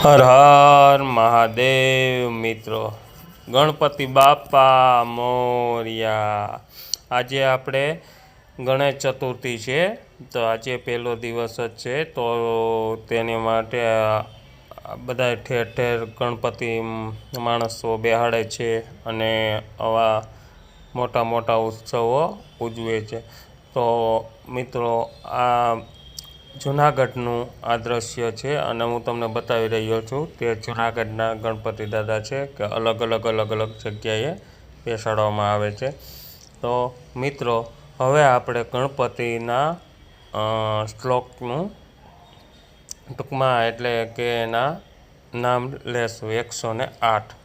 હર હર મહાદેવ મિત્રો, ગણપતિ બાપા મોર્યા। આજે આપણે ગણેશ ચતુર્થી છે, તો આજે પહેલો દિવસ જ છે, તો તેની માટે બધા ઠેર ઠેર ગણપતિ માણસો બેહાડે છે અને આવા મોટા મોટા ઉત્સવો ઉજવે છે। તો મિત્રો, આ જૂનાગઢનું આ દ્રશ્ય છે અને હું તમને બતાવી રહ્યો છું તે જૂનાગઢના ગણપતિ દાદા છે કે અલગ અલગ જગ્યાએ બેસાડવામાં આવે છે। તો મિત્રો, હવે આપણે ગણપતિના શ્લોકનું ટૂંકમાં એટલે કે એના નામ લેશું 108।